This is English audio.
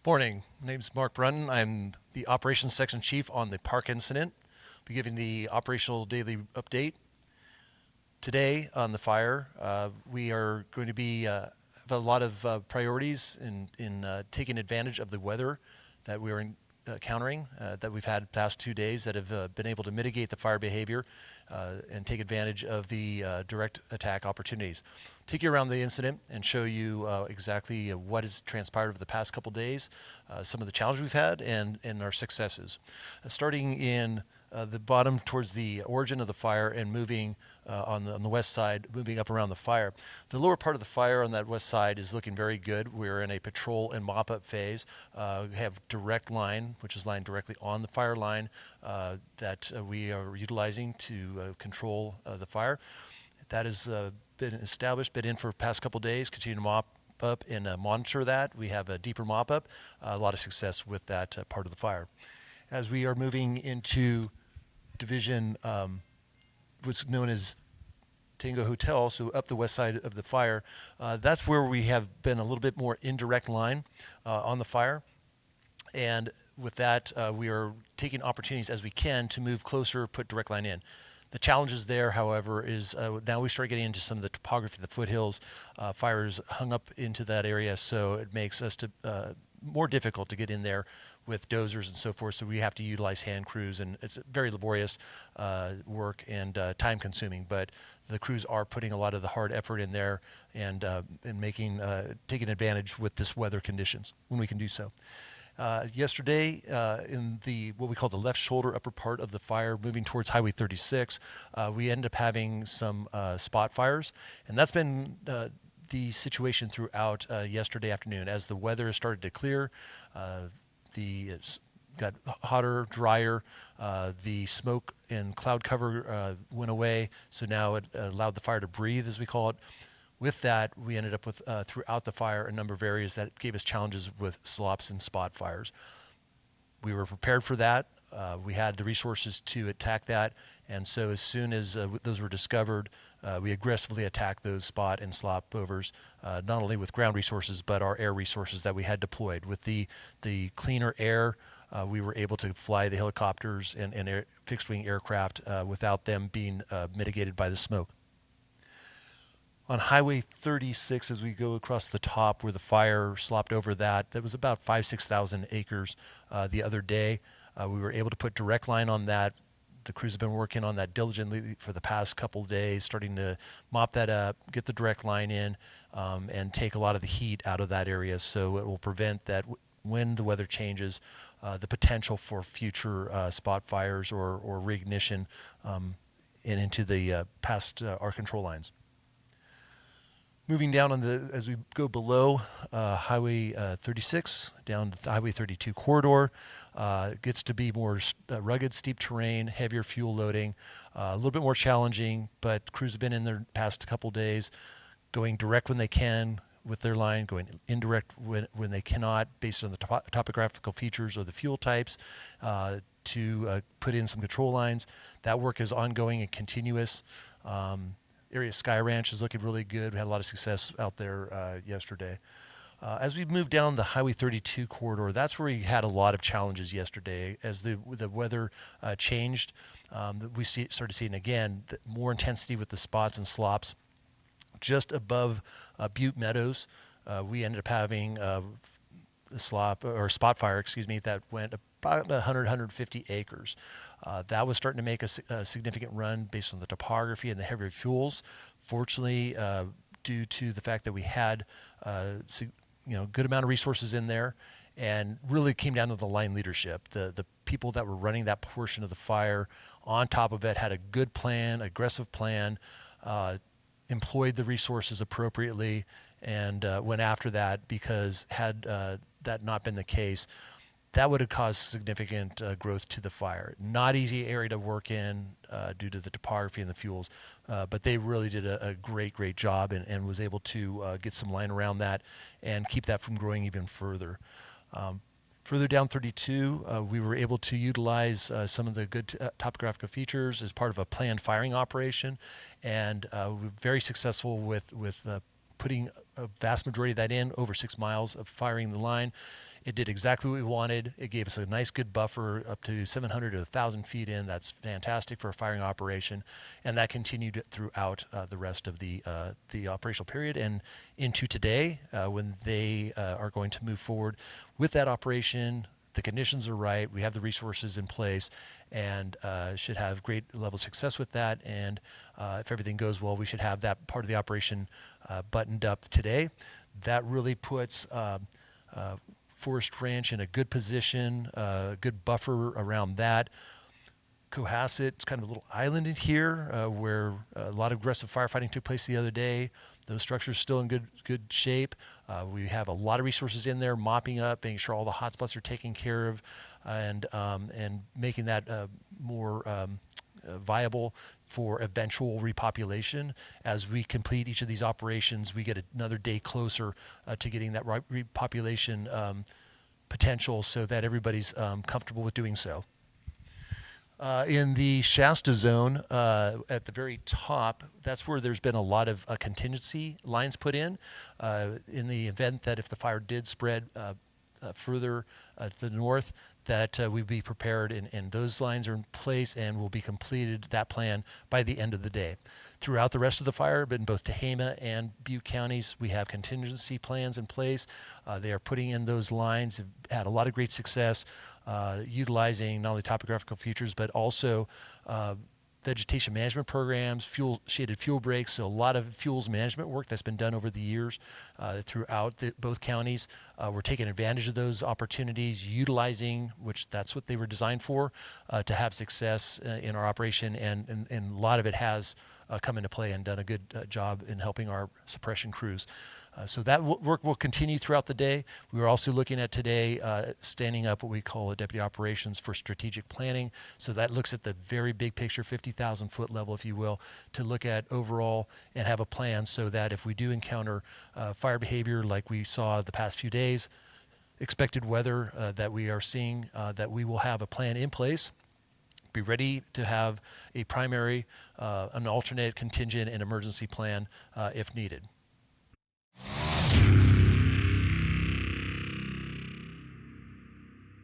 Morning. My name's Mark Brunton. I'm the Operations Section Chief on the Park incident. I'll be giving the operational daily update. Today on the fire, we are going to be have a lot of priorities in taking advantage of the weather that we are encountering, that we've had the past 2 days that have been able to mitigate the fire behavior and take advantage of the direct attack opportunities. Take you around the incident and show you exactly what has transpired over the past couple days, some of the challenges we've had, and our successes. Starting in the bottom towards the origin of the fire and moving on the west side, moving up around the fire. The lower part of the fire on that west side is looking very good. We're in a patrol and mop-up phase. We have direct line, which is lined directly on the fire line that we are utilizing to control the fire. That has been established, been in for the past couple days, continue to mop up and monitor that. We have a deeper mop-up, a lot of success with that part of the fire. As we are moving into division, what's known as Tango Hotel, so up the west side of the fire, that's where we have been a little bit more indirect line on the fire. And with that, we are taking opportunities as we can to move closer, put direct line in. The challenges there, however, is now we start getting into some of the topography, the foothills. Fires hung up into that area, so it makes us more difficult to get in there with dozers and so forth, so we have to utilize hand crews, and it's very laborious work and time consuming, but the crews are putting a lot of the hard effort in there and making taking advantage with this weather conditions when we can do so. Yesterday, in the what we call the left shoulder upper part of the fire, moving towards Highway 36, we ended up having some spot fires, and that's been the situation throughout yesterday afternoon. As the weather started to clear, it's got hotter, drier. The smoke and cloud cover went away, so now it allowed the fire to breathe, as we call it. With that, we ended up with, throughout the fire, a number of areas that gave us challenges with slops and spot fires. We were prepared for that. We had the resources to attack that, and so as soon as those were discovered, we aggressively attacked those spot and slop overs, not only with ground resources, but our air resources that we had deployed. With the cleaner air, we were able to fly the helicopters and fixed-wing aircraft without them being mitigated by the smoke. On Highway 36, as we go across the top where the fire slopped over that was about 6,000 acres the other day. We were able to put direct line on that. The crews have been working on that diligently for the past couple of days, starting to mop that up, get the direct line in, and take a lot of the heat out of that area, so it will prevent that when the weather changes, the potential for future spot fires or reignition and into the past our control lines. Moving down as we go below Highway 36, down to the Highway 32 corridor, it gets to be more rugged, steep terrain, heavier fuel loading, a little bit more challenging, but crews have been in there past couple days, going direct when they can with their line, going indirect when they cannot, based on the topographical features or the fuel types, to put in some control lines. That work is ongoing and continuous. Area Sky Ranch is looking really good. We had a lot of success out there yesterday. As we moved down the Highway 32 corridor, that's where we had a lot of challenges yesterday. As the weather changed, we started seeing, again, more intensity with the spots and slops. Just above Butte Meadows, we ended up having a spot fire, that went about 150 acres. That was starting to make a significant run based on the topography and the heavier fuels. Fortunately, due to the fact that we had good amount of resources in there, and really came down to the line leadership. The people that were running that portion of the fire on top of it had a good plan, aggressive plan, employed the resources appropriately, and went after that, because had that not been the case, that would have caused significant growth to the fire. Not easy area to work in due to the topography and the fuels, but they really did a great job and was able to get some line around that and keep that from growing even further. Further down 32, we were able to utilize some of the good topographical features as part of a planned firing operation, and we were very successful with putting a vast majority of that in, over 6 miles of firing the line. It did exactly what we wanted. It gave us a nice, good buffer up to 700 to 1,000 feet in. That's fantastic for a firing operation, and that continued throughout the rest of the operational period and into today when they are going to move forward with that operation. The conditions are right. We have the resources in place, and should have great level of success with that. And if everything goes well, we should have that part of the operation buttoned up today. That really puts Forest Ranch in a good position, a good buffer around that. Cohasset, it's kind of a little island in here where a lot of aggressive firefighting took place the other day. Those structures still in good shape. We have a lot of resources in there, mopping up, making sure all the hotspots are taken care of, and making that more viable for eventual repopulation. As we complete each of these operations, we get another day closer to getting that repopulation potential so that everybody's comfortable with doing so. In the Shasta zone, at the very top, that's where there's been a lot of contingency lines put in the event that if the fire did spread further to the north, that we'd be prepared, and those lines are in place and will be completed, that plan, by the end of the day. Throughout the rest of the fire, but in both Tehama and Butte counties, we have contingency plans in place. They are putting in those lines, have had a lot of great success, utilizing not only topographical features, but also vegetation management programs, shaded fuel breaks, so a lot of fuels management work that's been done over the years throughout both counties. We're taking advantage of those opportunities, utilizing, which that's what they were designed for, to have success in our operation, and a lot of it has come into play and done a good job in helping our suppression crews. So that work will continue throughout the day. We were also looking at today standing up what we call a deputy operations for strategic planning. So that looks at the very big picture, 50,000 foot level, if you will, to look at overall and have a plan so that if we do encounter fire behavior like we saw the past few days, expected weather that we are seeing, that we will have a plan in place, be ready to have a primary, an alternate, contingent, and emergency plan if needed.